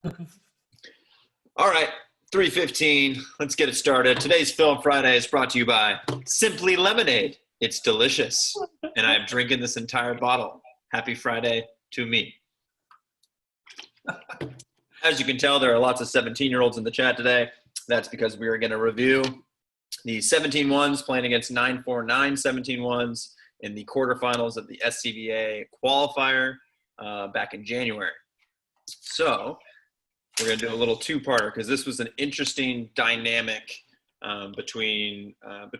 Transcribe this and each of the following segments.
All right, 3:15. Let's get it started. Today's Film Friday is brought to you by Simply Lemonade. It's delicious, and I'm drinking this entire bottle. Happy Friday to me. As you can tell, there are lots of 17-year-olds in the chat today. That's because we are going to review the 17 ones playing against 949 17 ones in the quarterfinals of the SCBA qualifier back in January. So we're going to do a little two-parter because this was an interesting dynamic between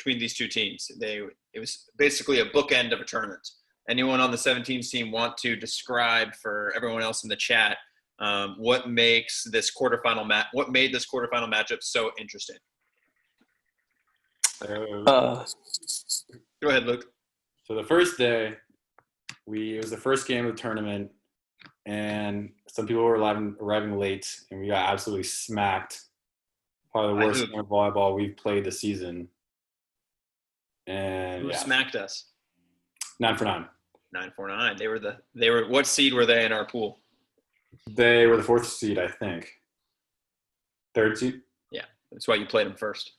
these two teams. It was basically a bookend of a tournament. Anyone on the 17s team want to describe for everyone else in the chat what made this quarterfinal matchup so interesting? Go ahead, Luke. So the first day, it was the first game of the tournament, and some people were arriving late, and we got absolutely smacked. Probably the worst game of volleyball we've played this season. And Who smacked us? 949. 949. They were. What seed were they in our pool? They were the fourth seed, I think. Third seed? Yeah, that's why you played them first.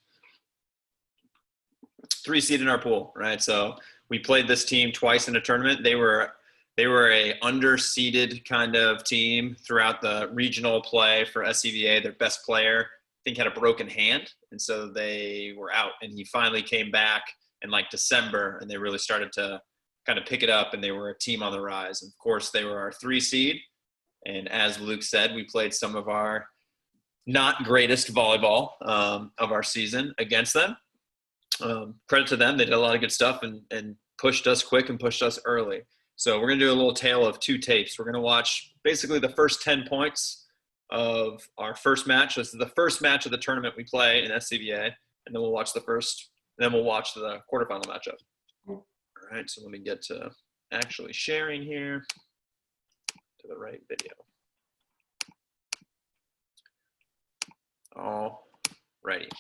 3 seed in our pool, right? So we played this team twice in a tournament. They were a underseeded kind of team throughout the regional play for SCBA. Their best player, I think, had a broken hand, and so they were out. And he finally came back in like December, and they really started to kind of pick it up, and they were a team on the rise. And of course, they were our 3 seed. And as Luke said, we played some of our not greatest volleyball of our season against them. Credit to them. They did a lot of good stuff and pushed us quick and pushed us early. So we're going to do a little tale of 2 tapes. We're going to watch basically the first 10 points of our first match. This is the first match of the tournament we play in SCBA, and then we'll watch the quarterfinal matchup. All right, so let me get to actually sharing here to the right video. All righty.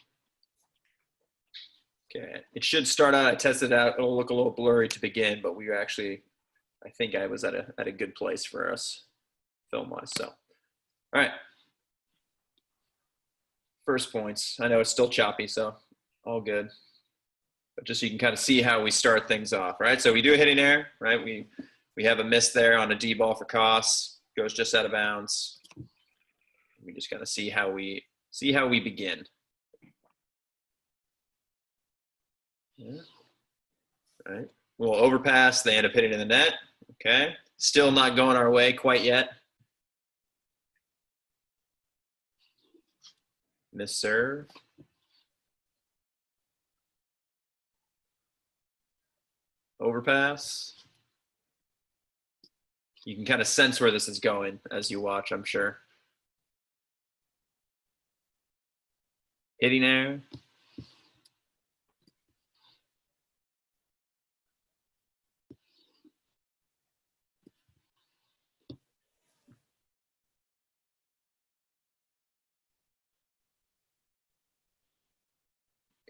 Okay, it should start out. I tested it out. It'll look a little blurry to begin, but we actually, I think I was at a good place for us film-wise. So, all right. First points. I know it's still choppy, so all good. But just so you can kind of see how we start things off, right? So we do a hitting error, right? We have a miss there on a D ball for Koss. Goes just out of bounds. We just kind of see how we begin. Yeah. All right. We'll overpass. They end up hitting in the net. Okay. Still not going our way quite yet. Miss serve. Overpass. You can kind of sense where this is going as you watch, I'm sure. Hitting error.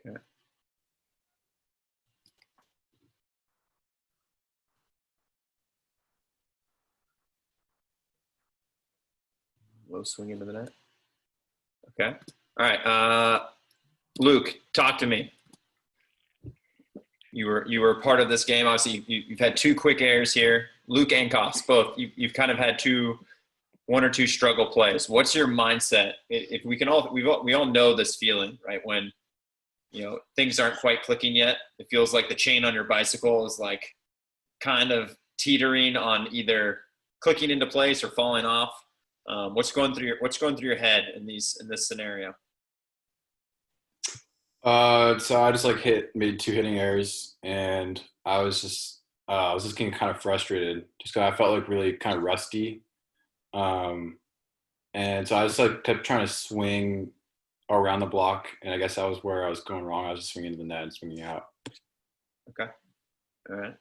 Okay. Low swing into the net. Okay. All right. Luke, talk to me. You were part of this game. Obviously, you've had 2 quick errors here. Luke and Koss, both. You've kind of had 1 or 2 struggle plays. What's your mindset? If we all know this feeling, right? When things aren't quite clicking yet. It feels like the chain on your bicycle is like kind of teetering on either clicking into place or falling off. What's going through your head in this scenario? So I just made 2 hitting errors, and I was just getting kind of frustrated just because I felt like really kind of rusty. And so I just kept trying to swing around the block, and I guess that was where I was going wrong. I was just swinging to the net and swinging out. Okay. All right.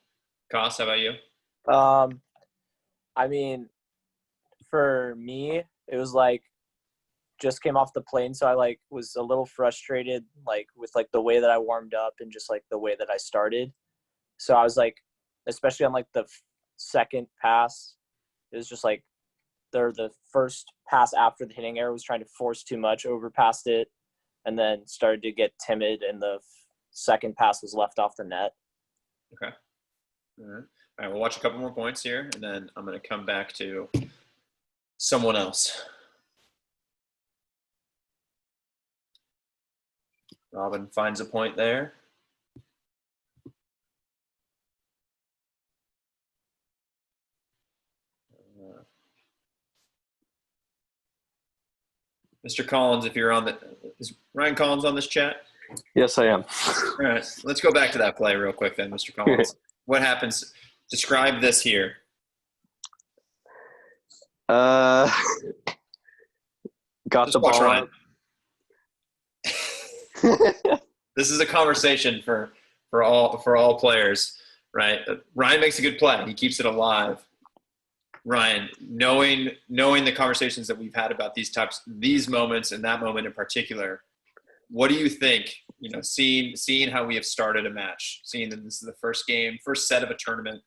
Koss, how about you? I mean, for me, it was just came off the plane, so I was a little frustrated with the way that I warmed up and just the way that I started. So I was especially on the second pass, it was just the first pass after the hitting error was trying to force too much, overpassed it, and then started to get timid, and the second pass was left off the net. Okay. All right, we'll watch a couple more points here, and then I'm going to come back to someone else. Robin finds a point there. Mr. Collins, if you're on is Ryan Collins on this chat? Yes, I am. All right, let's go back to that play real quick then, Mr. Collins. What happens? Describe this here. Got Just the watch ball. Ryan. This is a conversation for all players, right? Ryan makes a good play. He keeps it alive. Ryan, knowing the conversations that we've had about these moments and that moment in particular, what do you think, seeing how we have started a match, seeing that this is the first set of a tournament,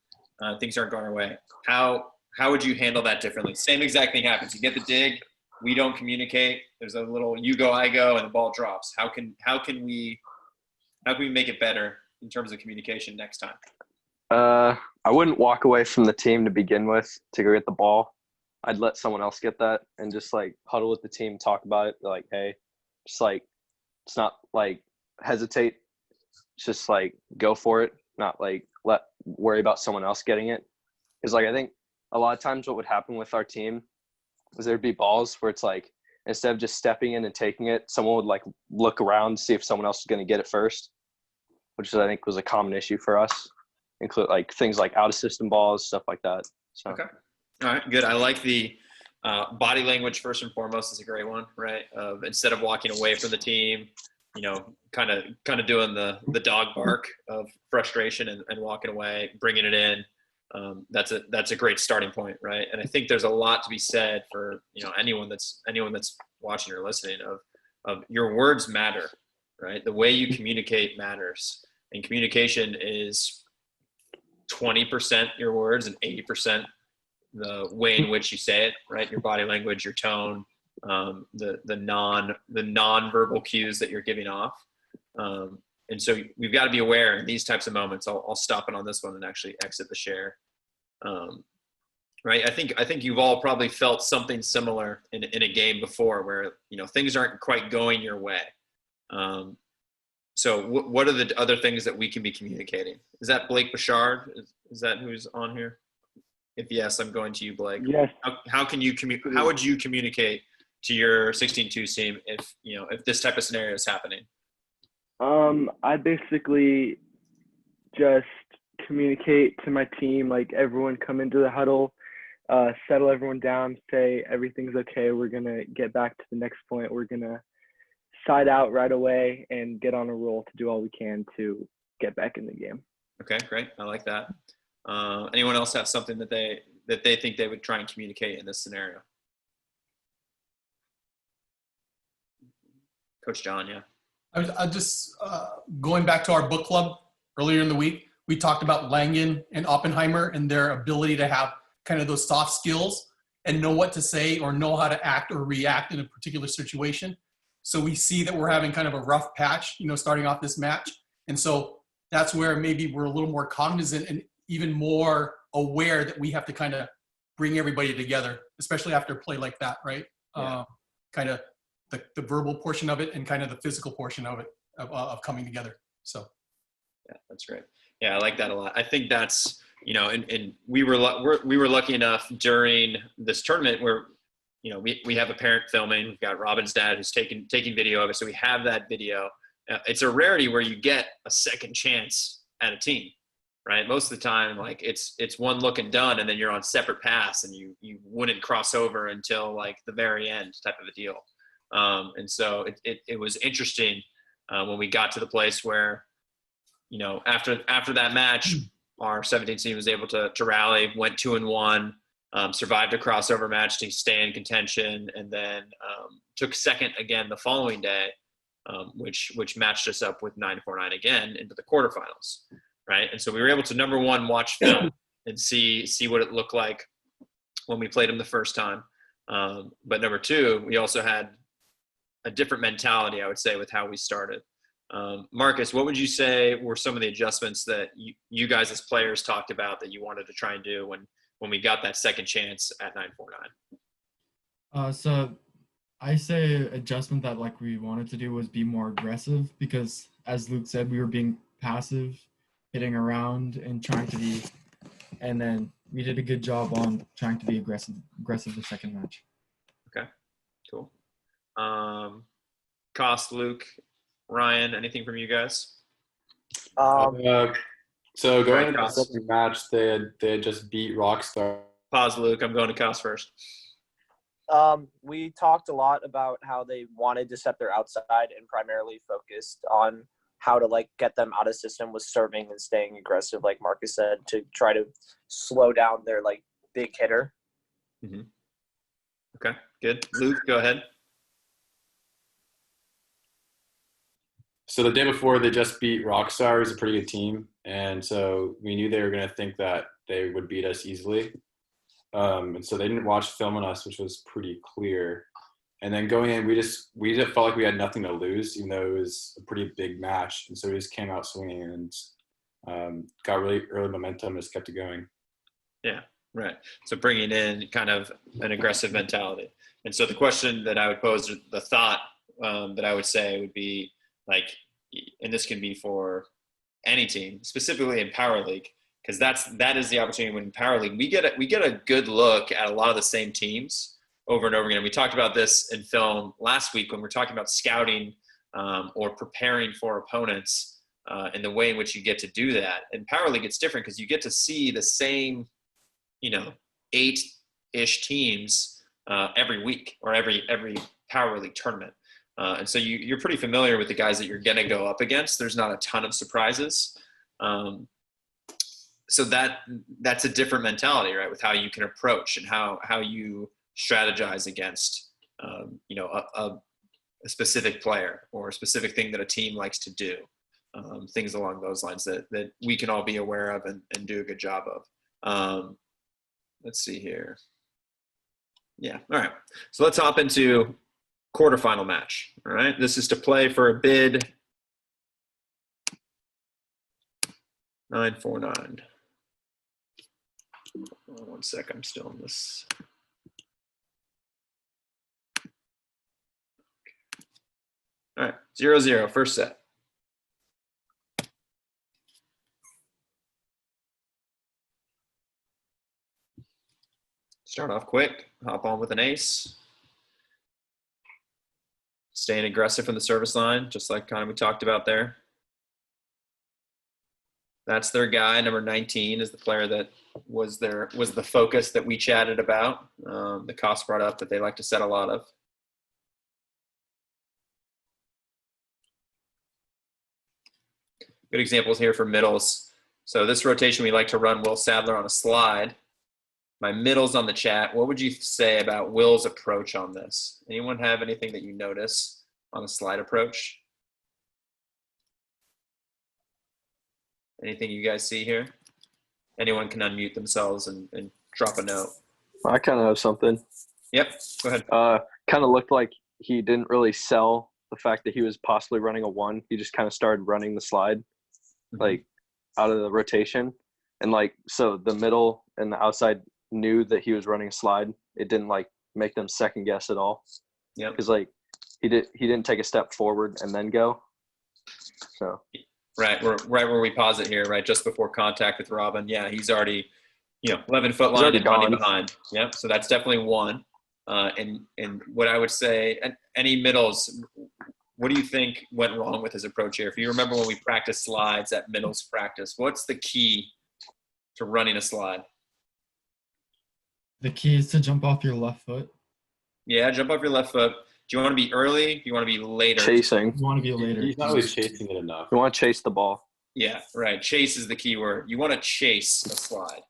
things aren't going our way. How would you handle that differently? Same exact thing happens. You get the dig, we don't communicate. There's a little you go, I go, and the ball drops. How can we make it better in terms of communication next time? I wouldn't walk away from the team to begin with to go get the ball. I'd let someone else get that and just huddle with the team, talk about it. Like, hey, just it's not hesitate. It's just go for it. Not worry about someone else getting it. Because I think a lot of times what would happen with our team is there'd be balls where it's instead of just stepping in and taking it, someone would look around, see if someone else was going to get it first, which I think was a common issue for us. Include things like out of system balls, stuff like that. So. Okay. All right, good. I like the body language first and foremost is a great one, right? Instead of walking away from the team, kind of doing the dog bark of frustration and walking away, bringing it in. That's a great starting point, right? And I think there's a lot to be said for anyone that's watching or listening of your words matter, right? The way you communicate matters, and communication is 20% your words and 80% the way in which you say it, right? Your body language, your tone, the non-verbal cues that you're giving off. And so we've got to be aware in these types of moments. I'll stop it on this one and actually exit the share. Right. I think you've all probably felt something similar in a game before where, things aren't quite going your way. So what are the other things that we can be communicating? Is that Blake Bouchard? Is that who's on here? If yes, I'm going to you, Blake. Yes. How would you communicate to your 16-2 team if this type of scenario is happening? I basically just communicate to my team, everyone come into the huddle, settle everyone down, say everything's okay, we're going to get back to the next point, we're going to side out right away and get on a roll to do all we can to get back in the game. Okay, great. I like that. Anyone else have something that they think they would try and communicate in this scenario? Coach John, yeah. I just going back to our book club earlier in the week, we talked about Langen and Oppenheimer and their ability to have kind of those soft skills and know what to say or know how to act or react in a particular situation. So we see that we're having kind of a rough patch, starting off this match. And so that's where maybe we're a little more cognizant and even more aware that we have to kind of bring everybody together, especially after a play like that, right? Yeah. Kind of the verbal portion of it and kind of the physical portion of it, of coming together. So. Yeah, that's great. Yeah, I like that a lot. I think that's, and we were lucky enough during this tournament where, we have a parent filming. We've got Robin's dad who's taking video of it. So we have that video. It's a rarity where you get a second chance at a team, right? Most of the time, it's one look and done, and then you're on separate paths, and you wouldn't cross over until the very end type of a deal. And so it was interesting when we got to the place where, after that match, our 17 team was able to rally, went 2-1. Survived a crossover match to stay in contention, and then took second again the following day, which matched us up with 949 again into the quarterfinals, right? And so we were able to, number one, watch film and see what it looked like when we played them the first time. But number two, we also had a different mentality, I would say, with how we started. Marcus, what would you say were some of the adjustments that you guys as players talked about that you wanted to try and do when we got that second chance at 949? So I say adjustment that like we wanted to do was be more aggressive because as Luke said, we were being passive, hitting around and trying to be, and then we did a good job on trying to be aggressive the second match. Okay, cool. Cost, Luke, Ryan, anything from you guys? So going into the Cost. second match, they had just beat Rockstar. Pause, Luke. I'm going to Cost first. We talked a lot about how they wanted to set their outside and primarily focused on how to like get them out of system with serving and staying aggressive, like Marcus said, to try to slow down their like big hitter. Mm-hmm. Okay, good. Luke, go ahead. So the day before, they just beat Rockstar, who's a pretty good team, and so we knew they were going to think that they would beat us easily. And so they didn't watch film on us, which was pretty clear. And then going in, we just felt like we had nothing to lose, even though it was a pretty big match. And so we just came out swinging and got really early momentum and just kept it going. Yeah, right. So bringing in kind of an aggressive mentality. And so the question that I would pose, the thought that I would say would be like, and this can be for any team, specifically in Power League, because that is the opportunity when in Power League we get a good look at a lot of the same teams over and over again. We talked about this in film last week when we're talking about scouting or preparing for opponents and the way in which you get to do that. In Power League, it's different because you get to see the same, 8-ish teams every week or every Power League tournament. And so you're pretty familiar with the guys that you're going to go up against. There's not a ton of surprises. So that's a different mentality, right, with how you can approach and how you strategize against, a specific player or a specific thing that a team likes to do, things along those lines that we can all be aware of and do a good job of. Let's see here. Yeah. All right. So let's hop into quarterfinal match. All right. This is to play for a bid 949. One sec. I'm still in this. All right. 0-0. First set. Start off quick. Hop on with an ace. Staying aggressive from the service line, just like kind of we talked about there. That's their guy. Number 19 is the player that was the focus that we chatted about. The Cost brought up that they like to set a lot of. Good examples here for middles. So this rotation, we like to run Will Sadler on a slide. My middles on the chat. What would you say about Will's approach on this? Anyone have anything that you notice on the slide approach? Anything you guys see here? Anyone can unmute themselves and drop a note. I kind of have something. Yep, go ahead. Kind of looked like he didn't really sell the fact that he was possibly running a 1. He just kind of started running the slide, like out of the rotation. And like, so the middle and the outside knew that he was running a slide. It didn't like make them second guess at all. Yeah. Because like he didn't take a step forward and then go. So. Right, we're right where we pause it here, right, just before contact with Robin. Yeah, he's already, 11-foot line and running behind. Yep, so that's definitely one. And what I would say, any middles, what do you think went wrong with his approach here? If you remember when we practiced slides at middles practice, what's the key to running a slide? The key is to jump off your left foot. Yeah, jump off your left foot. Do you want to be early? Do you want to be later? Chasing. You want to be later. He's not really chasing it enough. You want to chase the ball. Yeah, right. Chase is the key word. You want to chase a slide,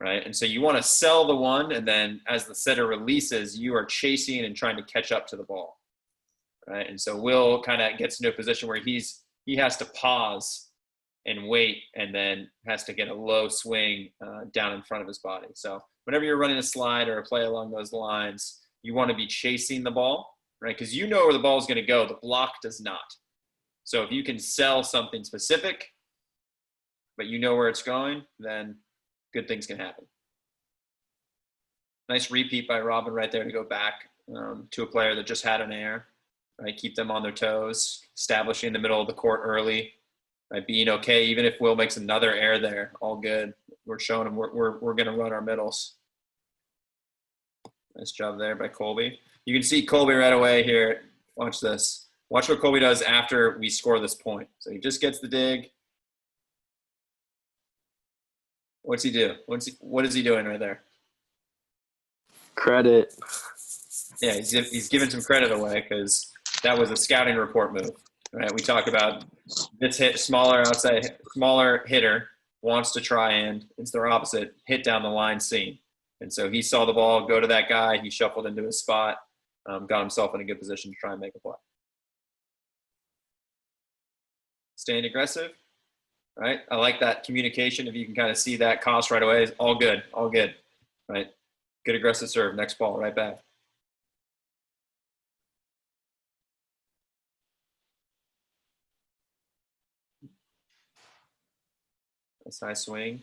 right? And so you want to sell the one, and then as the setter releases, you are chasing and trying to catch up to the ball, right? And so Will kind of gets into a position where he has to pause and wait, and then has to get a low swing down in front of his body. So whenever you're running a slide or a play along those lines, you want to be chasing the ball, right? Because you know where the ball is going to go. The block does not. So if you can sell something specific, but you know where it's going, then good things can happen. Nice repeat by Robin right there to go back to a player that just had an error, right? Keep them on their toes, establishing the middle of the court early, right? Being okay, even if Will makes another error there, all good. We're showing him we're going to run our middles. Nice job there by Colby. You can see Colby right away here. Watch this. Watch what Colby does after we score this point. So he just gets the dig. What's he do? What is he doing right there? Credit. Yeah, he's giving some credit away because that was a scouting report move. Right? We talk about this smaller hitter wants to try and it's their opposite, hit down the line seam. And so he saw the ball go to that guy. He shuffled into his spot, got himself in a good position to try and make a play. Staying aggressive, right? I like that communication. If you can kind of see that cost right away, all good, right? Good aggressive serve. Next ball, right back. Nice high swing.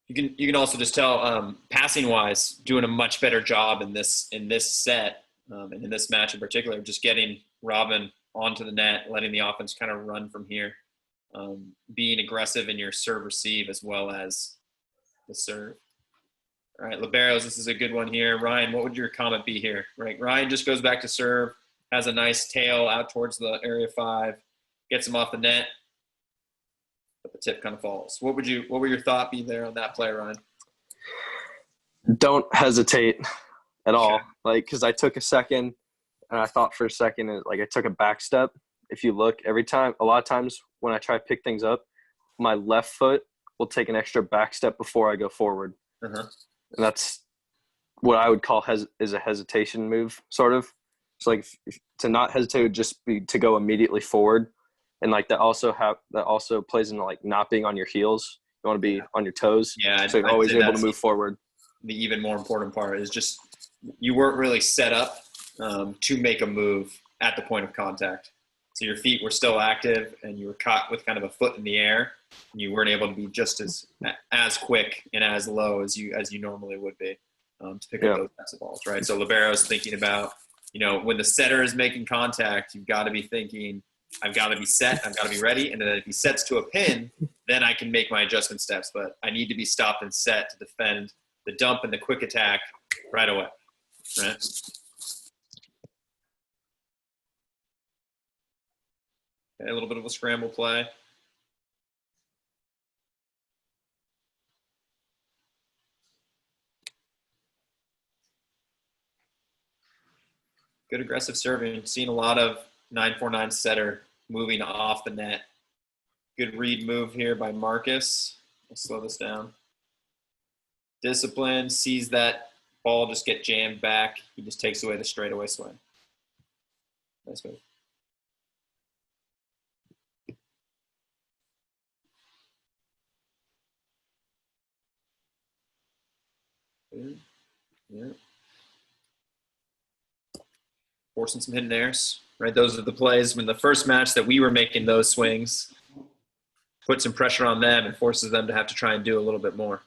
You can also just tell passing wise, doing a much better job in this set and in this match in particular, just getting Robin onto the net, letting the offense kind of run from here, being aggressive in your serve receive as well as the serve. All right, liberos, this is a good one here. Ryan, what would your comment be here? Right, Ryan just goes back to serve, has a nice tail out towards the area 5, gets him off the net, but the tip kind of falls. What would your thought be there on that play, Ryan? Don't hesitate at all. Like, because I took a second and I thought for a second, like I took a back step. If you look every time, a lot of times when I try to pick things up, my left foot will take an extra back step before I go forward. Uh-huh. And that's what I would call is a hesitation move, sort of. So like to not hesitate would just be to go immediately forward. And like that also plays into like not being on your heels. You want to be on your toes. Yeah, so you're always able to move forward. The even more important part is just you weren't really set up to make a move at the point of contact. So your feet were still active and you were caught with kind of a foot in the air. And you weren't able to be just as quick and as low as you normally would be to pick up those types of balls, right? So libero is thinking about, when the setter is making contact, you've got to be thinking, I've got to be set, I've got to be ready, and then if he sets to a pin, then I can make my adjustment steps. But I need to be stopped and set to defend the dump and the quick attack right away, right? Okay, a little bit of a scramble play. Good aggressive serving. Seen a lot of 9-4-9 setter moving off the net. Good read move here by Marcus. I'll slow this down. Discipline, sees that ball just get jammed back. He just takes away the straightaway swing. Nice move. Good. Yeah. Forcing some hidden airs, right? Those are the plays when the first match that we were making those swings, put some pressure on them and forces them to have to try and do a little bit more.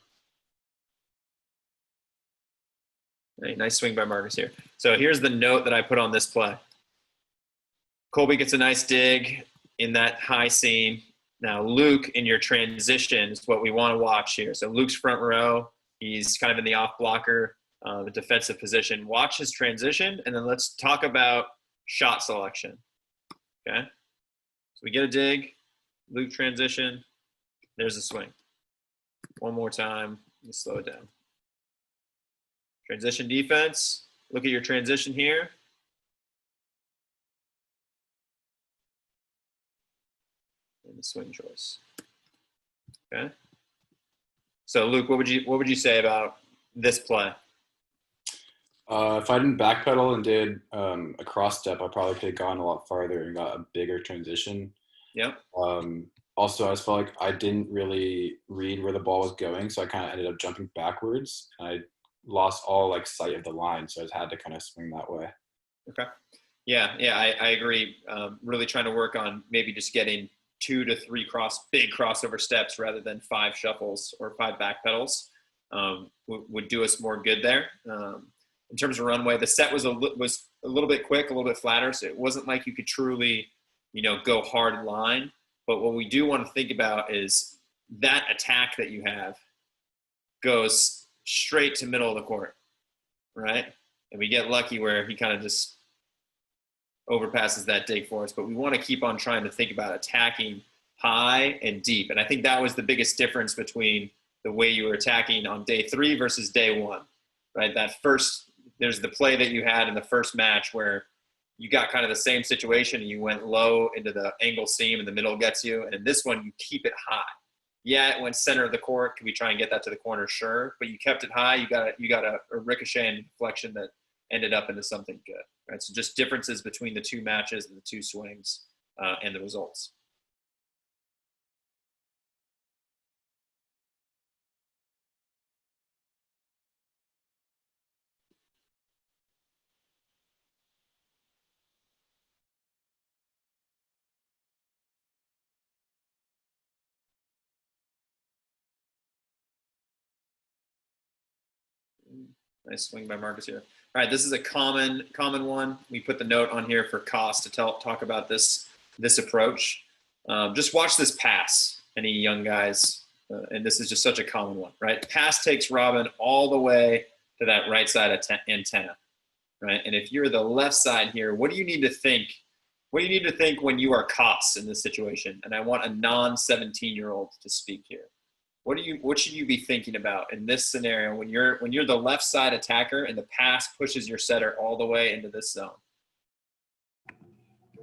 Right, nice swing by Marcus here. So here's the note that I put on this play. Colby gets a nice dig in that high seam. Now Luke in your transition is what we want to watch here. So Luke's front row, he's kind of in the off blocker, the defensive position. Watch his transition, and then let's talk about shot selection. Okay? So we get a dig, Luke transition, there's a swing. One more time, let's slow it down. Transition defense, look at your transition here. And the swing choice. Okay? So Luke, what would you say about this play? If I didn't backpedal and did a cross step, I probably could have gone a lot farther and got a bigger transition. Yep. Also, I just felt like I didn't really read where the ball was going, so I kind of ended up jumping backwards. I lost all like sight of the line, so I just had to kind of swing that way. Okay. Yeah, I agree. Really trying to work on maybe just getting 2 to 3 big crossover steps rather than 5 shuffles or 5 back pedals would do us more good there. In terms of runway, the set was a little bit quick, a little bit flatter, so it wasn't like you could truly, go hard line. But what we do want to think about is that attack that you have goes straight to middle of the court, right? And we get lucky where he kind of just overpasses that dig for us, but we want to keep on trying to think about attacking high and deep. And I think that was the biggest difference between the way you were attacking on day 3 versus day 1, right? There's the play that you had in the first match where you got kind of the same situation and you went low into the angle seam and the middle gets you. And in this one, you keep it high. Yeah, it went center of the court. Can we try and get that to the corner? Sure. But you kept it high. You got a ricochet and deflection that ended up into something good, right? So just differences between the 2 matches and the 2 swings and the results. Nice swing by Marcus here. All right, this is a common one. We put the note on here for Koss to talk about this approach. Just watch this pass, any young guys, and this is just such a common one, right? Pass takes Robin all the way to that right side antenna, right? And if you're the left side here, what do you need to think? What do you need to think when you are Koss in this situation? And I want a non-17-year-old to speak here. What should you be thinking about in this scenario when you're the left side attacker and the pass pushes your setter all the way into this zone?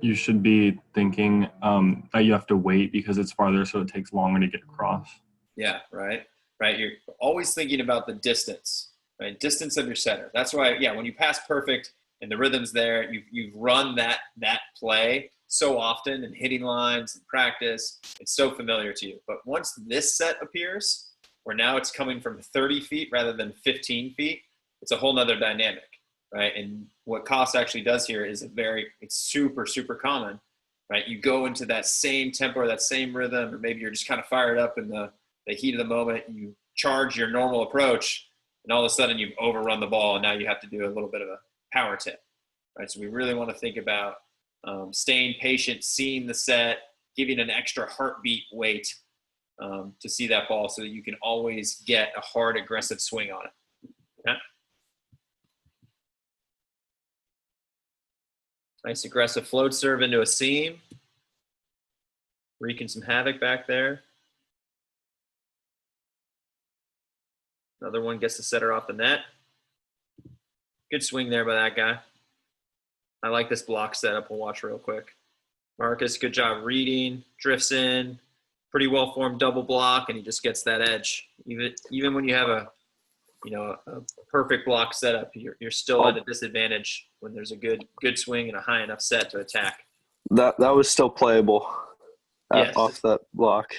You should be thinking that you have to wait because it's farther, so it takes longer to get across. Yeah, right. You're always thinking about the distance, right? Distance of your setter. That's why, yeah, when you pass perfect and the rhythm's there, you've run that play so often in hitting lines and practice, it's so familiar to you. But once this set appears, where now it's coming from 30 feet rather than 15 feet, it's a whole nother dynamic, right? And what Koss actually does here is it's super, super common, right? You go into that same tempo or that same rhythm, or maybe you're just kind of fired up in the heat of the moment, you charge your normal approach, and all of a sudden you've overrun the ball, and now you have to do a little bit of a power tip, right? So we really want to think about staying patient, seeing the set, giving an extra heartbeat weight to see that ball so that you can always get a hard, aggressive swing on it. Okay? Nice aggressive float serve into a seam. Wreaking some havoc back there. Another one gets the setter off the net. Good swing there by that guy. I like this block setup. We'll watch real quick. Marcus, good job reading, drifts in, pretty well-formed double block, and he just gets that edge. Even when you have a perfect block setup, you're still at a disadvantage when there's a good swing and a high enough set to attack. That was still playable Yes. off that block.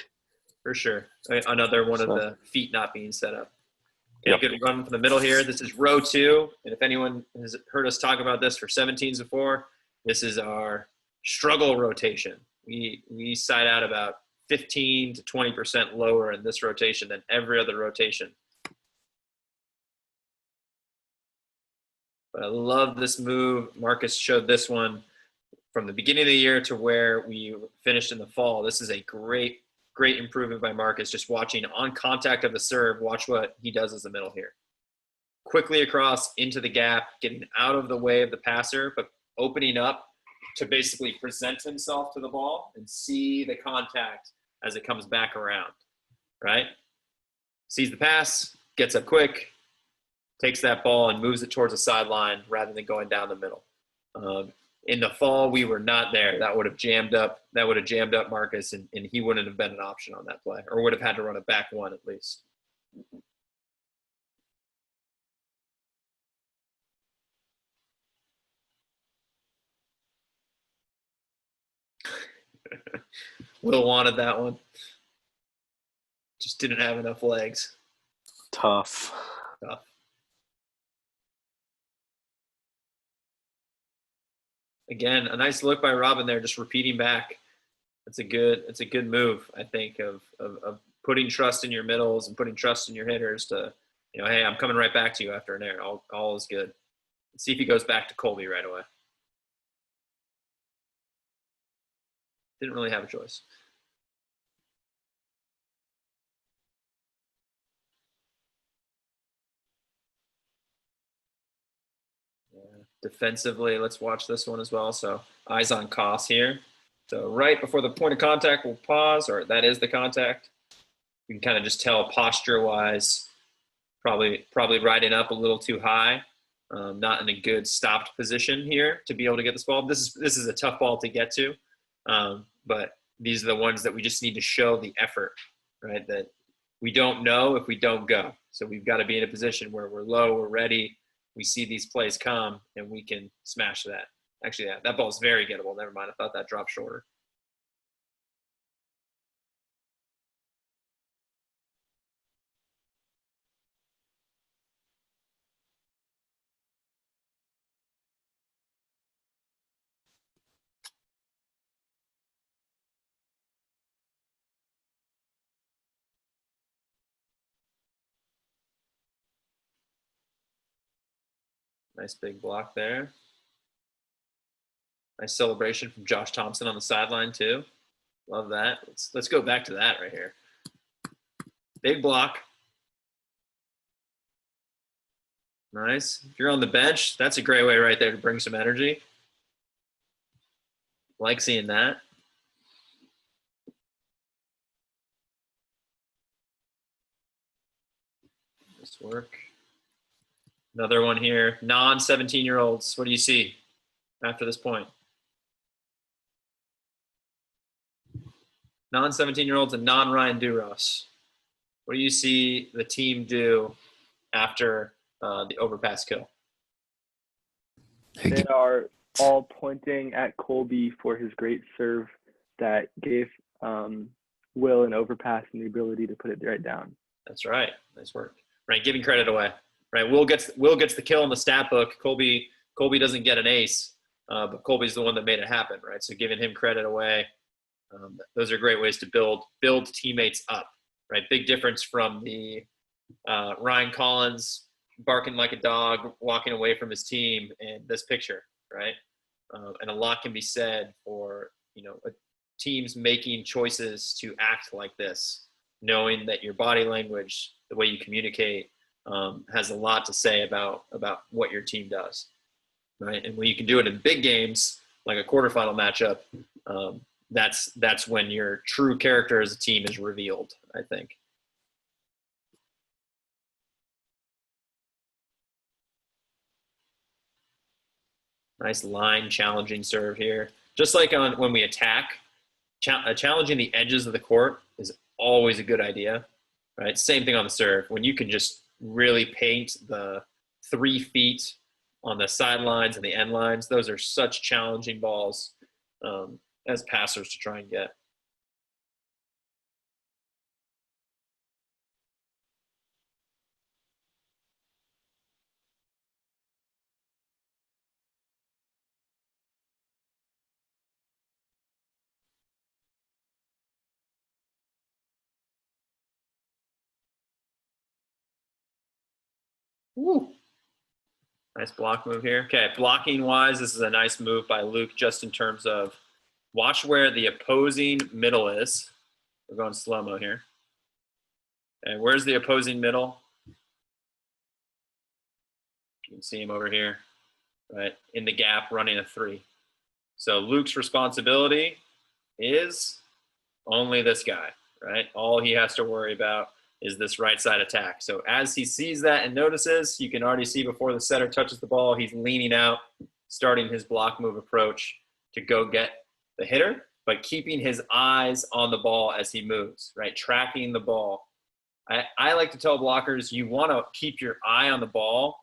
For sure. Another one of the feet not being set up. Okay, Yep. Good run from the middle here. This is row 2. And if anyone has heard us talk about this for 17s before, this is our struggle rotation. We side out about 15 to 20% lower in this rotation than every other rotation. But I love this move. Marcus showed this one from the beginning of the year to where we finished in the fall. This is a great improvement by Marcus. Just watching on contact of the serve, watch what he does as the middle here. Quickly across into the gap, getting out of the way of the passer, but opening up to basically present himself to the ball and see the contact as it comes back around, right? Sees the pass, gets up quick, takes that ball and moves it towards the sideline rather than going down the middle. In the fall, we were not there. That would have jammed up Marcus, and he wouldn't have been an option on that play, or would have had to run a back one at least. Will wanted that one. Just didn't have enough legs. Tough. again, a nice look by Robin there, just repeating back. It's a good move, I think, of putting trust in your middles and putting trust in your hitters to, hey, I'm coming right back to you after an error. All is good. Let's see if he goes back to Colby right away. Didn't really have a choice. Defensively, let's watch this one as well. So eyes on Koss here. So right before the point of contact, we'll pause, or that is the contact. You can kind of just tell posture-wise, probably riding up a little too high, not in a good stopped position here to be able to get this ball. This is a tough ball to get to, but these are the ones that we just need to show the effort, right? That we don't know if we don't go. So we've got to be in a position where we're low, we're ready, we see these plays come, and we can smash that. Actually, that ball is very gettable. Never mind. I thought that dropped shorter. Nice big block there. Nice celebration from Josh Thompson on the sideline too. Love that. Let's go back to that right here. Big block. Nice. If you're on the bench, that's a great way right there to bring some energy. Like seeing that. Nice work. Another one here. Non-17-year-olds. What do you see after this point? Non-17-year-olds and non-Ryan Duros. What do you see the team do after the overpass kill? They are all pointing at Colby for his great serve that gave Will an overpass and the ability to put it right down. That's right. Nice work. Right, giving credit away. Right, Will gets the kill in the stat book. Colby doesn't get an ace, but Colby's the one that made it happen. Right, so giving him credit away. Those are great ways to build teammates up. Right, big difference from the Ryan Collins barking like a dog, walking away from his team, and this picture. Right, and a lot can be said for teams making choices to act like this, knowing that your body language, the way you communicate, has a lot to say about what your team does, right? And when you can do it in big games, like a quarterfinal matchup, that's when your true character as a team is revealed, I think. Nice line challenging serve here. Just like when we attack, challenging the edges of the court is always a good idea, right? Same thing on the serve. When you can just really paint the 3 feet on the sidelines and the end lines, those are such challenging balls as passers to try and get. Woo. Nice block move here. Okay, blocking wise, this is a nice move by Luke just in terms of watch where the opposing middle is. We're going slow-mo here. And where's the opposing middle? You can see him over here, right? In the gap, running a 3. So Luke's responsibility is only this guy, right? All he has to worry about is this right side attack. So as he sees that and notices, you can already see before the setter touches the ball, he's leaning out, starting his block move approach to go get the hitter, but keeping his eyes on the ball as he moves, right? Tracking the ball. I like to tell blockers, you want to keep your eye on the ball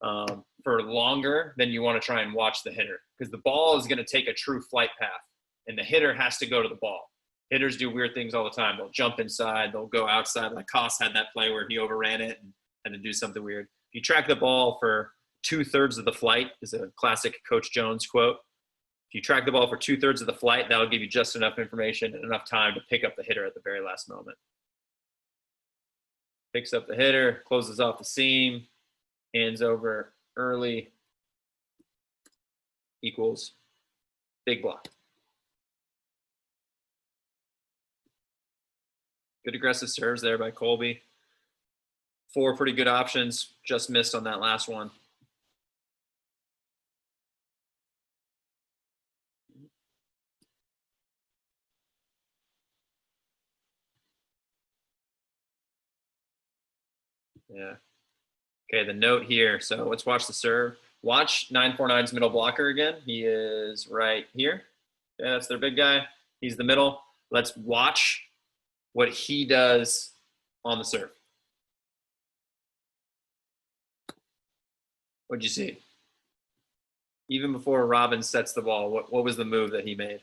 for longer than you want to try and watch the hitter, because the ball is going to take a true flight path, and the hitter has to go to the ball. Hitters do weird things all the time. They'll jump inside. They'll go outside. Like Koss had that play where he overran it and had to do something weird. If you track the ball for 2/3 of the flight, is a classic Coach Jones quote. If you track the ball for 2/3 of the flight, that'll give you just enough information and enough time to pick up the hitter at the very last moment. Picks up the hitter, closes off the seam, hands over early, equals big block. Good aggressive serves there by Colby. 4 pretty good options, just missed on that last one. Yeah. Okay, the note here. So let's watch the serve. Watch 949's middle blocker again. He is right here. Yeah, that's their big guy. He's the middle. Let's watch what he does on the serve. What'd you see? Even before Robin sets the ball, what was the move that he made?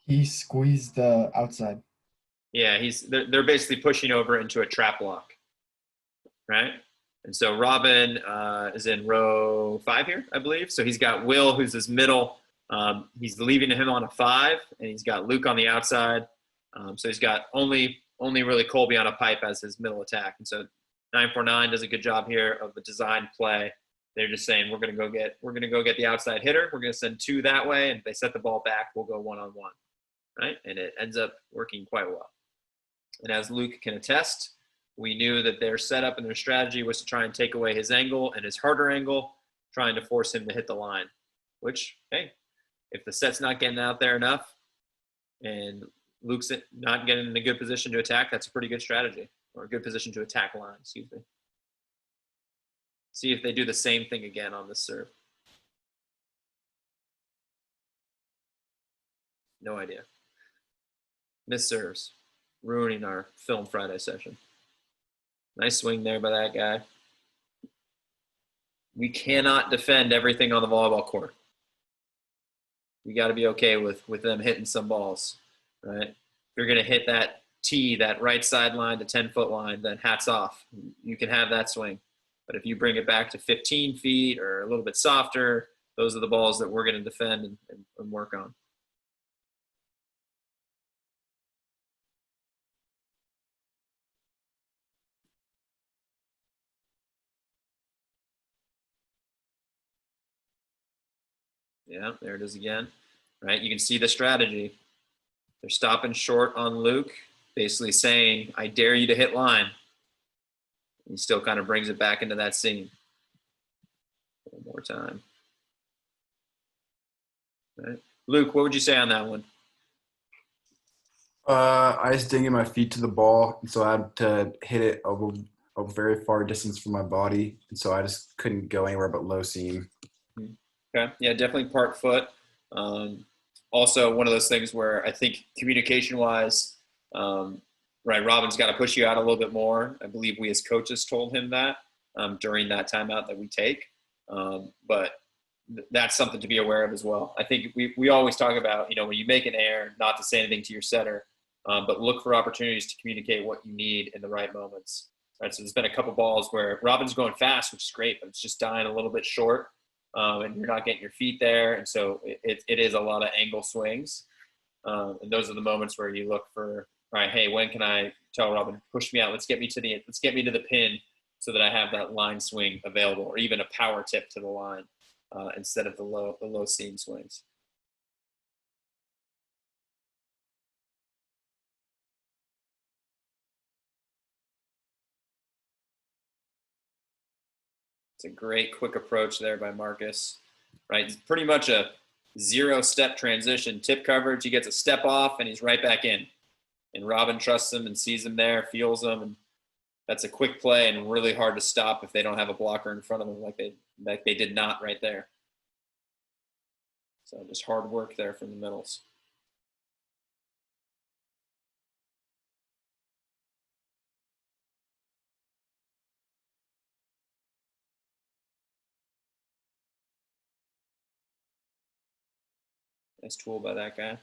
He squeezed the outside. Yeah, they're basically pushing over into a trap block, right? And so Robin is in row 5 here, I believe. So he's got Will, who's his middle. He's leaving him on a 5, and he's got Luke on the outside. So he's got only really Colby on a pipe as his middle attack. And so 949 does a good job here of the design play. They're just saying we're gonna go get the outside hitter. We're gonna send 2 that way, and if they set the ball back, we'll go 1-on-1, right? And it ends up working quite well. And as Luke can attest, we knew that their setup and their strategy was to try and take away his angle and his harder angle, trying to force him to hit the line. Which, hey, if the set's not getting out there enough, and Luke's not getting in a good position to attack, that's a pretty good strategy, or a good position to attack line. Excuse me. See if they do the same thing again on this serve. No idea. Missed serves, ruining our Film Friday session. Nice swing there by that guy. We cannot defend everything on the volleyball court. We got to be okay with them hitting some balls, right? If you're going to hit that tee, that right sideline to 10-foot line, then hats off. You can have that swing. But if you bring it back to 15 feet or a little bit softer, those are the balls that we're going to defend and work on. Yeah, there it is again, right? You can see the strategy. They're stopping short on Luke, basically saying, I dare you to hit line. He still kind of brings it back into that seam. One more time. Right. Luke, what would you say on that one? I just didn't get my feet to the ball, and so I had to hit it a very far distance from my body, and so I just couldn't go anywhere but low seam. Okay, yeah, definitely part foot. Also, one of those things where I think communication-wise, right, Robin's got to push you out a little bit more. I believe we as coaches told him that during that timeout that we take. But that's something to be aware of as well. I think we always talk about, when you make an error, not to say anything to your setter, but look for opportunities to communicate what you need in the right moments. Right, so there's been a couple balls where Robin's going fast, which is great, but it's just dying a little bit short, and you're not getting your feet there, and so it is a lot of angle swings. And those are the moments where you look for, all right, hey, when can I tell Robin, push me out, let's get me to the pin so that I have that line swing available, or even a power tip to the line instead of the low seam swings. It's a great quick approach there by Marcus, right? It's pretty much a 0-step transition. Tip coverage, he gets a step off and he's right back in. And Robin trusts him and sees him there, feels him, and that's a quick play and really hard to stop if they don't have a blocker in front of them like they did not right there. So just hard work there from the middles. Nice tool by that guy.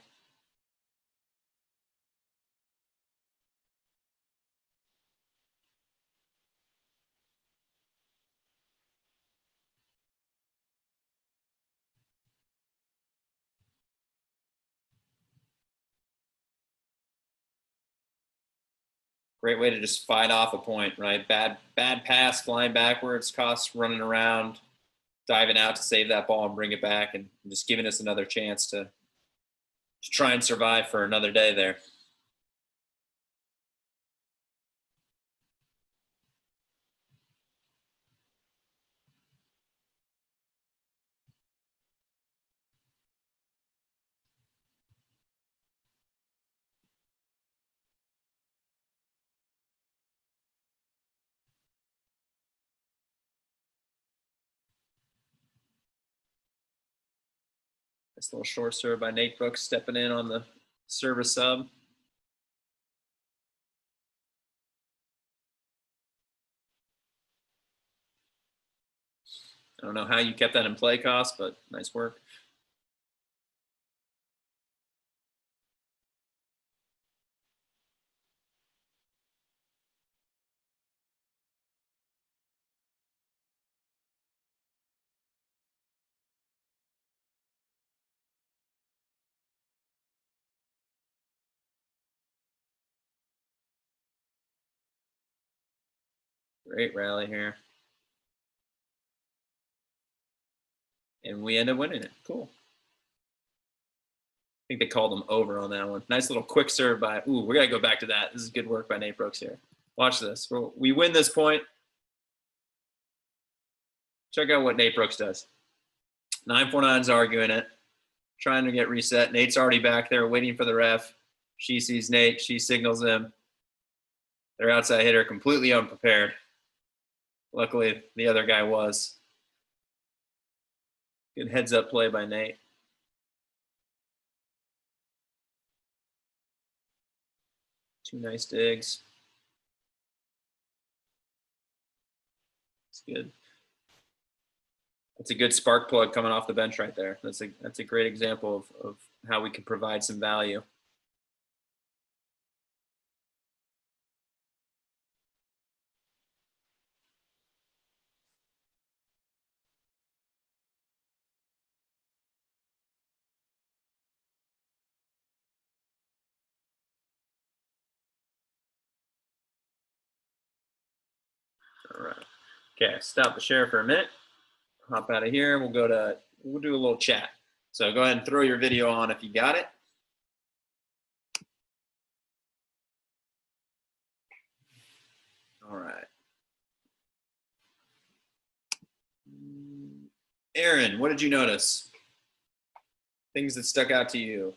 Great way to just fight off a point, right? Bad pass, flying backwards, Koss running around, diving out to save that ball and bring it back, and just giving us another chance to try and survive for another day there. This little short serve by Nate Brooks stepping in on the service sub. I don't know how you kept that in play, Koss, but nice work. Great rally here. And we end up winning it. Cool. I think they called him over on that one. Nice little quick serve by, ooh, we got to go back to that. This is good work by Nate Brooks here. Watch this. We win this point. Check out what Nate Brooks does. 949's arguing it, trying to get reset. Nate's already back there waiting for the ref. She sees Nate. She signals him. Their outside hitter completely unprepared. Luckily, the other guy was. Good heads-up play by Nate. Two nice digs. It's good. That's a good spark plug coming off the bench right there. That's a great example of how we can provide some value. All right. Okay, stop the share for a minute. Hop out of here. We'll do a little chat. So go ahead and throw your video on if you got it. All right. Aaron, what did you notice? Things that stuck out to you?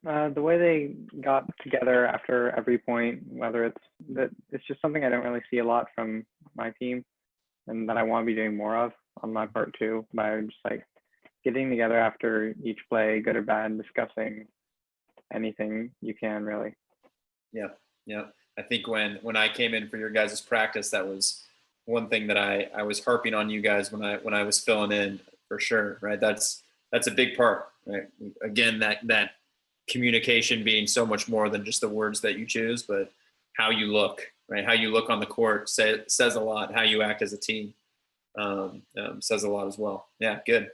The way they got together after every point, whether it's just something I don't really see a lot from my team, and that I want to be doing more of on my part too, by just like getting together after each play, good or bad, discussing anything you can really. Yeah. I think when I came in for your guys' practice, that was one thing that I was harping on you guys when I was filling in for sure, right? That's a big part, right? Again, that communication being so much more than just the words that you choose, but how you look, right? How you look on the court says a lot. How you act as a team says a lot as well. Yeah, good.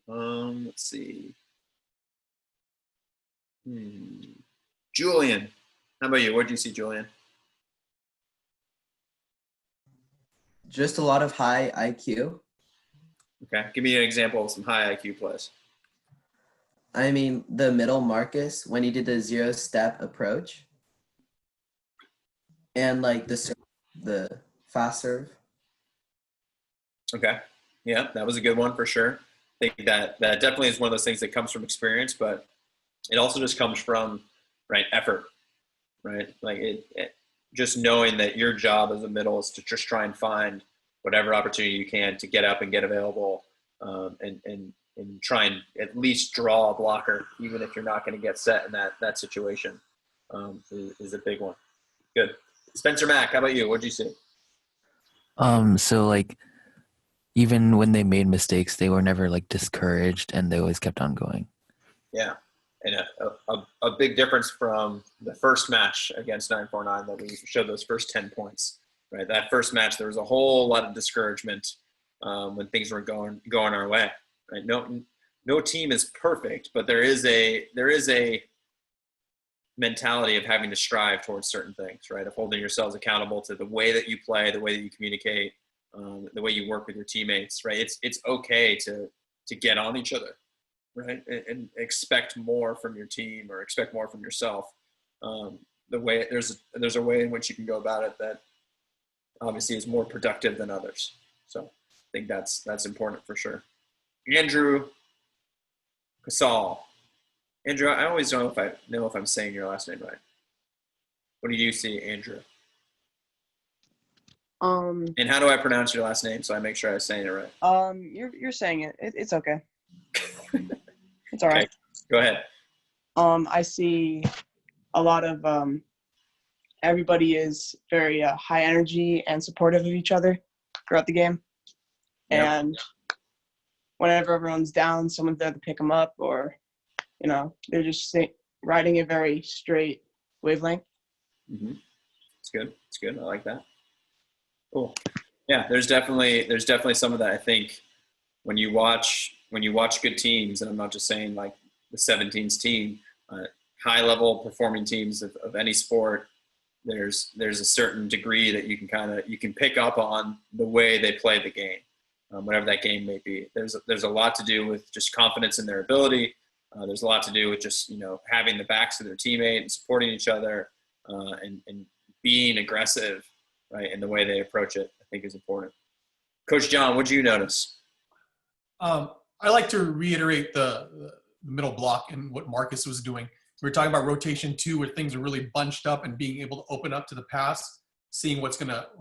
Let's see. Julian, how about you? What did you see, Julian? Just a lot of high IQ. Okay, give me an example of some high IQ plays. I mean, the middle Marcus, when he did the 0-step approach. And like the fast serve. Okay. Yeah, that was a good one for sure. I think that definitely is one of those things that comes from experience, but it also just comes from, right, effort, right? Like it just knowing that your job as a middle is to just try and find whatever opportunity you can to get up and get available, and try and at least draw a blocker, even if you're not going to get set in that situation, is a big one. Good. Spencer Mack, how about you? What did you see? So like, even when they made mistakes, they were never like discouraged, and they always kept on going. Yeah, and a big difference from the first match against 949 that we showed those first 10 points. Right, that first match there was a whole lot of discouragement when things were going our way. Right, no team is perfect, but there is a mentality of having to strive towards certain things, right? Of holding yourselves accountable to the way that you play, the way that you communicate, the way you work with your teammates, right? It's okay to get on each other, right? And expect more from your team or expect more from yourself. The way there's a way in which you can go about it that obviously is more productive than others. So I think that's important for sure. Andrew Casal. Andrew, I always don't know if I'm saying your last name right. What do you see, Andrew? And how do I pronounce your last name so I make sure I'm saying it right? You're saying it. It's okay. It's all right. Okay, go ahead. I see a lot of everybody is very high energy and supportive of each other throughout the game. Yeah. And whenever everyone's down, someone's there to pick them up, or they're just riding a very straight wavelength. Mm-hmm. It's good. It's good. I like that. Cool. Yeah, there's definitely some of that. I think when you watch good teams, and I'm not just saying like the 17s team, high level performing teams of any sport, there's a certain degree that you can pick up on the way they play the game, whatever that game may be. There's a lot to do with just confidence in their ability. There's a lot to do with just having the backs of their teammate and supporting each other, and being aggressive, right, in the way they approach it. I think is important. Coach John, what did you notice? I like to reiterate the middle block and what Marcus was doing. We were talking about rotation 2, where things are really bunched up and being able to open up to the pass, seeing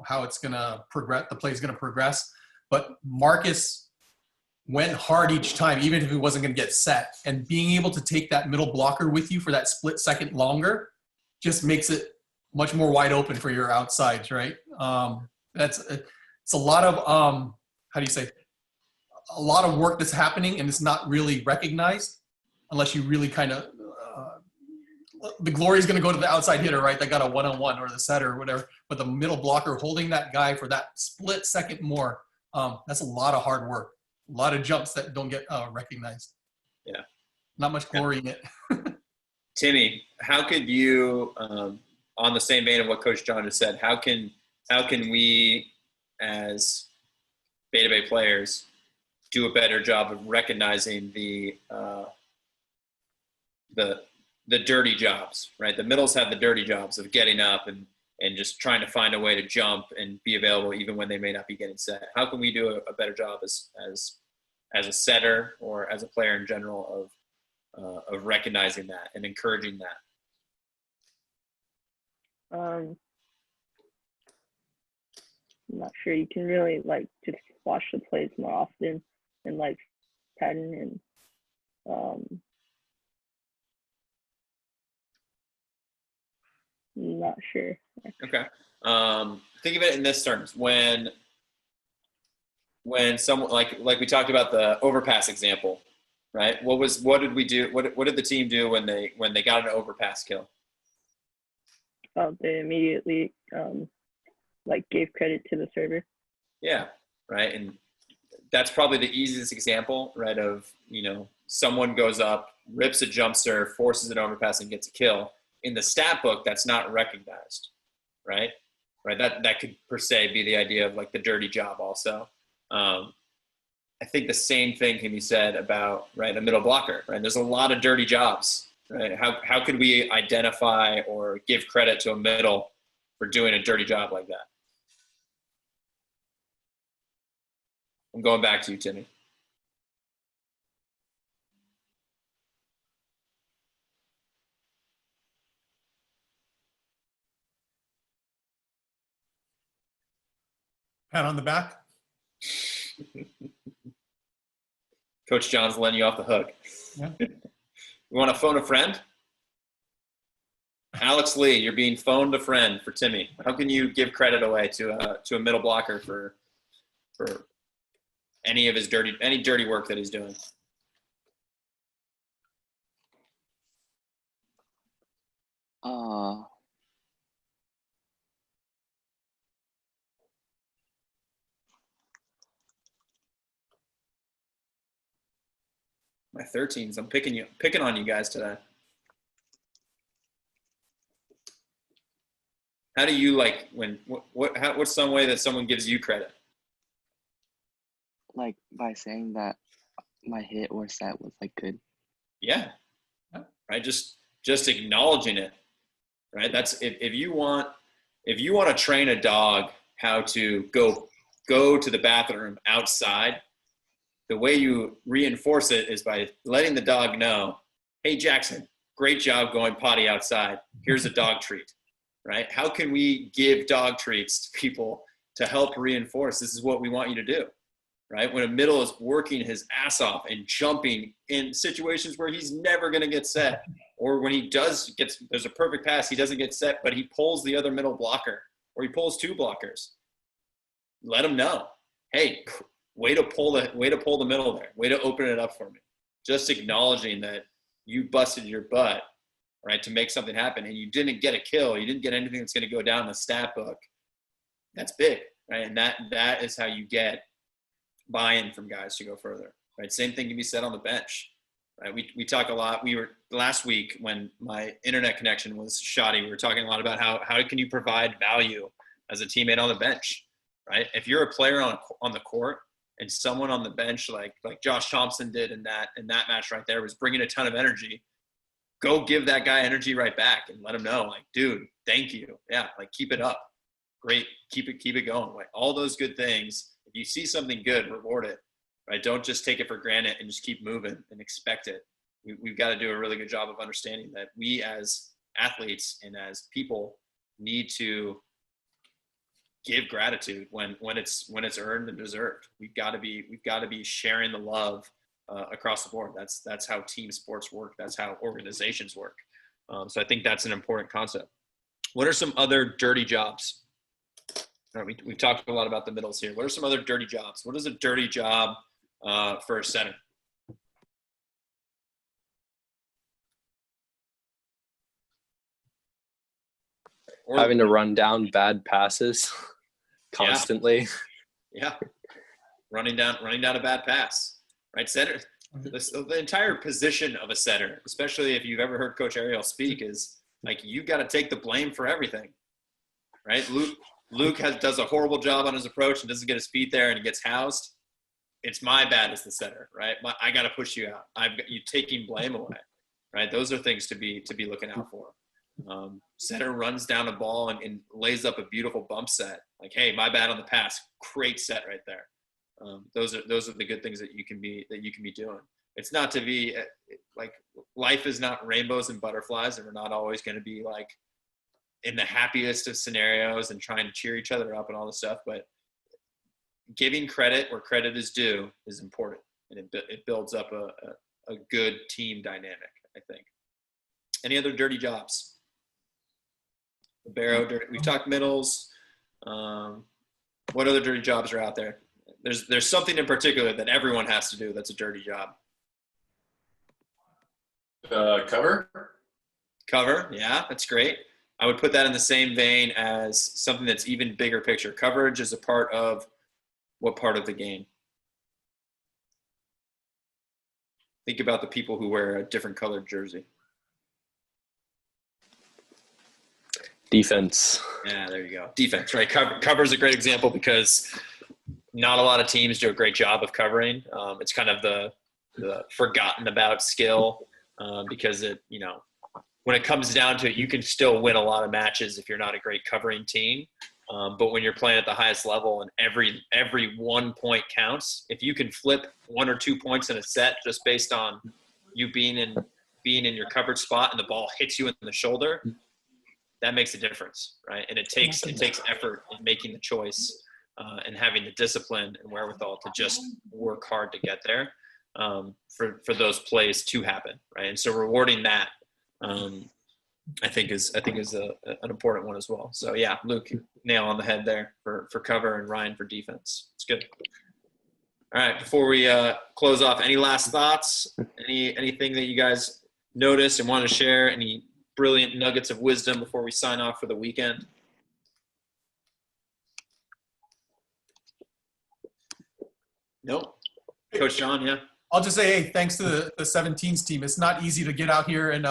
how it's gonna progress, the play is gonna progress. But Marcus went hard each time, even if he wasn't gonna get set. And being able to take that middle blocker with you for that split second longer just makes it much more wide open for your outsides, right? It's a lot of how do you say? A lot of work that's happening, and it's not really recognized unless you really kind of the glory is going to go to the outside hitter, right? That got a one-on-one, or the setter or whatever. But the middle blocker holding that guy for that split second more, that's a lot of hard work. A lot of jumps that don't get recognized. Yeah. Not much glory in it. Timmy, how could you, on the same vein of what Coach John just said, how can we as Beta Bay players do a better job of recognizing the dirty jobs, right? The middles have the dirty jobs of getting up and just trying to find a way to jump and be available even when they may not be getting set. How can we do a better job as a setter or as a player in general of recognizing that and encouraging that? I'm not sure. You can really just watch the plays more often and pattern and not sure. Okay. Think of it in this terms. When someone like we talked about the overpass example, right? What did we do? What did the team do when they got an overpass kill? They immediately gave credit to the server. Yeah, right. And that's probably the easiest example, right? Of someone goes up, rips a jump serve, forces an overpass, and gets a kill. In the stat book, that's not recognized, right? Right. That could per se be the idea of the dirty job. Also, I think the same thing can be said about a middle blocker. Right. There's a lot of dirty jobs. Right. How could we identify or give credit to a middle for doing a dirty job like that? I'm going back to you, Timmy. Pat on the back. Coach John's letting you off the hook. Yeah. You want to phone a friend? Alex Lee, you're being phoned a friend for Timmy. How can you give credit away to a middle blocker for any of his dirty work that he's doing? My 13s. I'm picking on you guys today. How do you like when what's some way that someone gives you credit? Like by saying that my hit or set was like good. Yeah. Right. Just acknowledging it. Right. That's if you want to train a dog how to go to the bathroom outside, the way you reinforce it is by letting the dog know, hey, Jackson, great job going potty outside. Here's a dog treat, right? How can we give dog treats to people to help reinforce this is what we want you to do, right? When a middle is working his ass off and jumping in situations where he's never going to get set, or when he there's a perfect pass, he doesn't get set, but he pulls the other middle blocker, or he pulls two blockers. Let him know, hey, way to pull the middle there. Way to open it up for me. Just acknowledging that you busted your butt, right, to make something happen, and you didn't get a kill. You didn't get anything that's going to go down the stat book. That's big, right? And that is how you get buy-in from guys to go further, right? Same thing can be said on the bench, right? We talk a lot. We were last week when my internet connection was shoddy. We were talking a lot about how can you provide value as a teammate on the bench, right? If you're a player on the court, and someone on the bench like Josh Thompson did in that match right there was bringing a ton of energy, go give that guy energy right back and let him know, like, dude, thank you. Yeah, like keep it up. Great. Keep it going. Like all those good things. If you see something good, reward it. Right? Don't just take it for granted and just keep moving and expect it. We've got to do a really good job of understanding that we as athletes and as people need to give gratitude when it's earned and deserved. We've got to be sharing the love across the board. That's how team sports work. That's how organizations work. So I think that's an important concept. What are some other dirty jobs? All right, we've talked a lot about the middles here. What are some other dirty jobs? What is a dirty job for a center? Having to run down bad passes constantly. Yeah. Running down a bad pass, right? Setter, the entire position of a setter, especially if you've ever heard Coach Ariel speak, is like, you got to take the blame for everything, right? Luke does a horrible job on his approach and doesn't get his feet there and he gets housed. It's my bad as the setter, right? I got to push you out. I've got you taking blame away, right? Those are things to be looking out for. Setter runs down a ball and lays up a beautiful bump set. Like, hey, my bad on the pass. Great set right there. Those are the good things that you can be doing. It's not to be like, life is not rainbows and butterflies, and we're not always going to be like in the happiest of scenarios and trying to cheer each other up and all this stuff. But giving credit where credit is due is important, and it builds up a good team dynamic, I think. Any other dirty jobs? Barrow, we've talked middles. What other dirty jobs are out there? There's something in particular that everyone has to do that's a dirty job. Cover, yeah, that's great. I would put that in the same vein as something that's even bigger picture. Coverage is a part of what part of the game? Think about the people who wear a different colored jersey. Defense. Yeah, there you go. Defense, right? Cover is a great example because not a lot of teams do a great job of covering. It's kind of the forgotten about skill because when it comes down to it, you can still win a lot of matches if you're not a great covering team. But when you're playing at the highest level and every 1 point counts, if you can flip 1 or 2 points in a set just based on you being in your covered spot and the ball hits you in the shoulder, that makes a difference, right? And it takes effort in making the choice and having the discipline and wherewithal to just work hard to get there for those plays to happen, right? And so rewarding that, I think is an important one as well. So yeah, Luke, nail on the head there for cover, and Ryan for defense. It's good. All right, before we close off, any last thoughts? Anything that you guys noticed and want to share? Any brilliant nuggets of wisdom before we sign off for the weekend? Nope. Coach John, yeah. I'll just say, hey, thanks to the 17s team. It's not easy to get out here and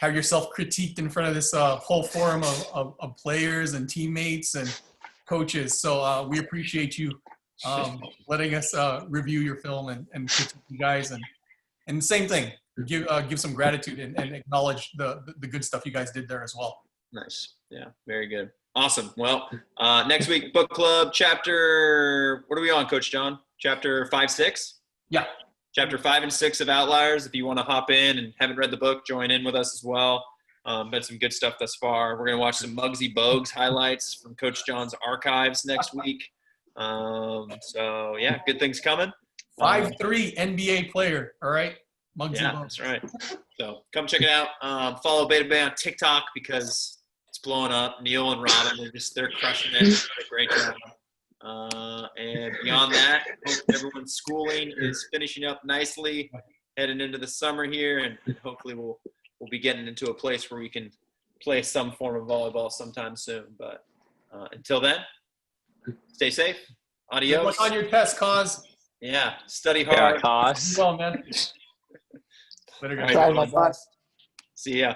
have yourself critiqued in front of this whole forum of players and teammates and coaches. So we appreciate you letting us review your film and critique you guys. And same thing, give some gratitude and acknowledge the good stuff you guys did there as well. Nice. Yeah, very good. Awesome. Well, next week, book club chapter, what are we on, Coach John? Chapter 5, 6? Yeah. Chapter 5 and 6 of Outliers. If you want to hop in and haven't read the book, join in with us as well. Been some good stuff thus far. We're going to watch some Muggsy Bogues highlights from Coach John's archives next week. So, yeah, good things coming. 5'3" NBA player, all right? Muggsy Yeah, Bogues. that's right. So come check it out. Follow Beta Bay on TikTok because it's blowing up. Neil and Robin, they're crushing it. They did a great job. And beyond that, hope everyone's schooling is finishing up nicely, heading into the summer here, and hopefully we'll be getting into a place where we can play some form of volleyball sometime soon. But until then, stay safe. Adios. Good luck on your test, Cause. Yeah, study hard. Yeah, Cos. Well, man. Later, guys. All right, Try my best. see ya.